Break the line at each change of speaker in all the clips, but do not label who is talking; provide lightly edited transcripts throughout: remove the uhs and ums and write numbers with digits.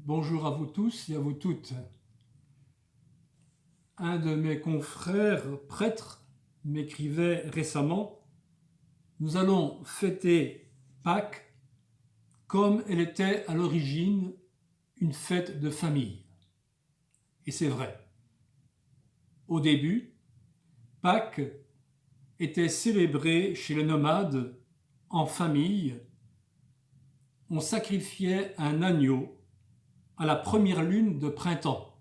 Bonjour à vous tous et à vous toutes. Un de mes confrères prêtres m'écrivait récemment: nous allons fêter Pâques comme elle était à l'origine une fête de famille. Et c'est vrai. Au début, Pâques était célébré chez les nomades en famille. On sacrifiait un agneau à la première lune de printemps.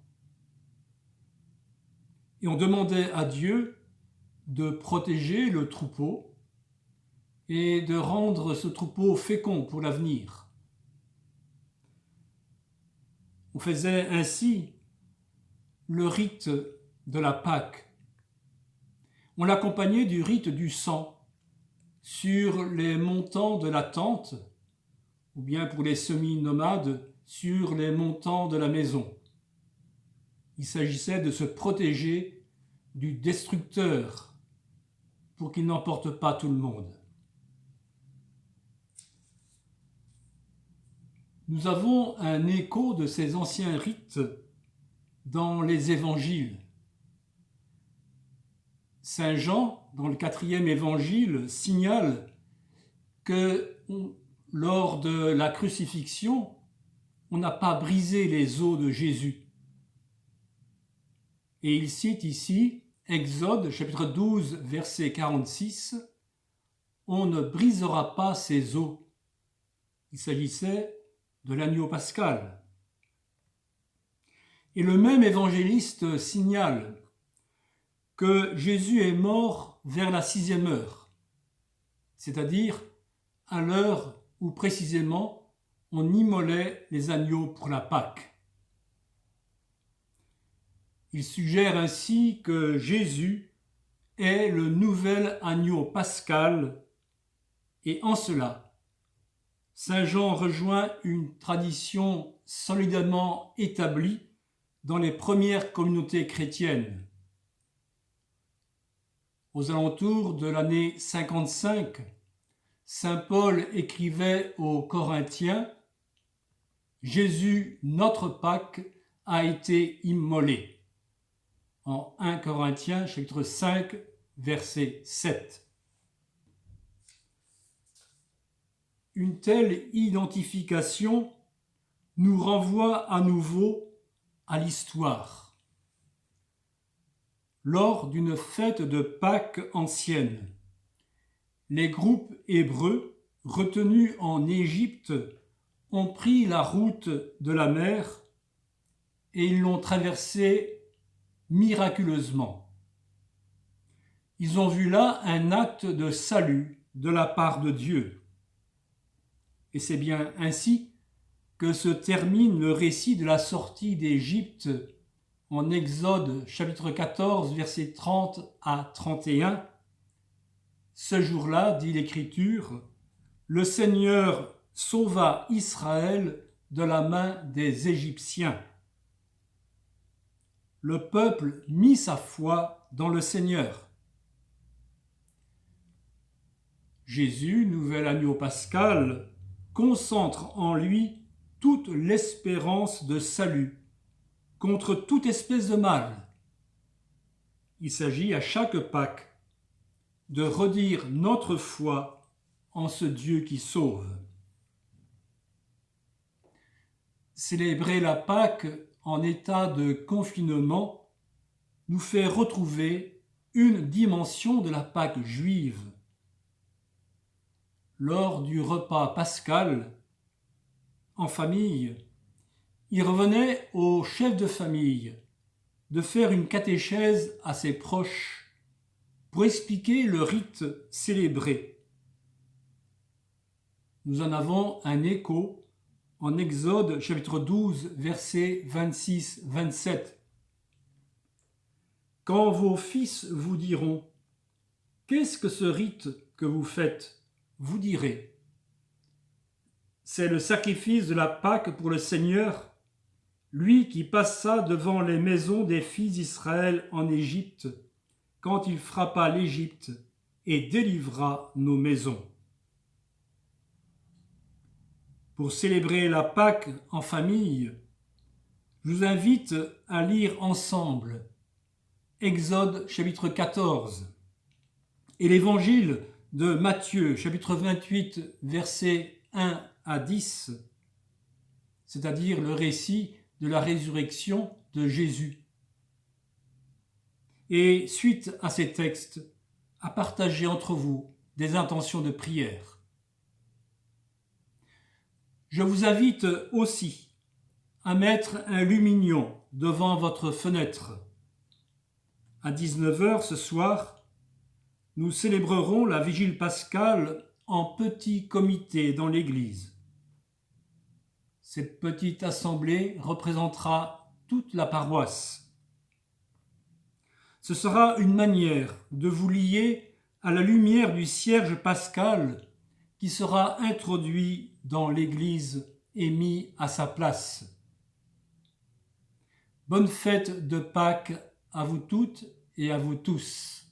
Et on demandait à Dieu de protéger le troupeau et de rendre ce troupeau fécond pour l'avenir. On faisait ainsi le rite de la Pâque. On l'accompagnait du rite du sang sur les montants de la tente, ou bien pour les semi-nomades, sur les montants de la maison. Il s'agissait de se protéger du destructeur pour qu'il n'emporte pas tout le monde. Nous avons un écho de ces anciens rites dans les évangiles. Saint Jean, dans le 4e évangile, signale que lors de la crucifixion, on n'a pas brisé les os de Jésus. Et il cite ici Exode, chapitre 12, verset 46, « On ne brisera pas ses os ». Il s'agissait de l'agneau pascal. Et le même évangéliste signale que Jésus est mort vers la 6e heure, c'est-à-dire à l'heure où précisément on immolait les agneaux pour la Pâque. Il suggère ainsi que Jésus est le nouvel agneau pascal, et en cela, Saint Jean rejoint une tradition solidement établie dans les premières communautés chrétiennes. Aux alentours de l'année 55, Saint Paul écrivait aux Corinthiens « Jésus, notre Pâque, a été immolé » en 1 Corinthiens, chapitre 5, verset 7. Une telle identification nous renvoie à nouveau à l'histoire. Lors d'une fête de Pâques ancienne, les groupes hébreux retenus en Égypte ont pris la route de la mer et ils l'ont traversée miraculeusement. Ils ont vu là un acte de salut de la part de Dieu. Et c'est bien ainsi que se termine le récit de la sortie d'Égypte en Exode chapitre 14, versets 30 à 31. Ce jour-là, dit l'Écriture, le Seigneur sauva Israël de la main des Égyptiens. Le peuple mit sa foi dans le Seigneur. Jésus, nouvel agneau pascal, concentre en lui toute l'espérance de salut contre toute espèce de mal. Il s'agit à chaque Pâques de redire notre foi en ce Dieu qui sauve. Célébrer la Pâque en état de confinement nous fait retrouver une dimension de la Pâque juive. Lors du repas pascal, en famille, il revenait au chef de famille de faire une catéchèse à ses proches pour expliquer le rite célébré. Nous en avons un écho en Exode chapitre 12, versets 26-27. Quand vos fils vous diront « Qu'est-ce que ce rite que vous faites ?» vous direz « C'est le sacrifice de la Pâque pour le Seigneur, lui qui passa devant les maisons des fils d'Israël en Égypte, quand il frappa l'Égypte et délivra nos maisons. » Pour célébrer la Pâque en famille, Je vous invite à lire ensemble Exode chapitre 14 et l'évangile de Matthieu chapitre 28 versets 1 à 10, c'est-à-dire le récit de la résurrection de Jésus. Et suite à ces textes, à partager entre vous des intentions de prière. Je vous invite aussi à mettre un lumignon devant votre fenêtre. À 19h ce soir, nous célébrerons la vigile pascale en petit comité dans l'église. Cette petite assemblée représentera toute la paroisse. Ce sera une manière de vous lier à la lumière du cierge pascal qui sera introduit dans l'église et mis à sa place. Bonne fête de Pâques à vous toutes et à vous tous.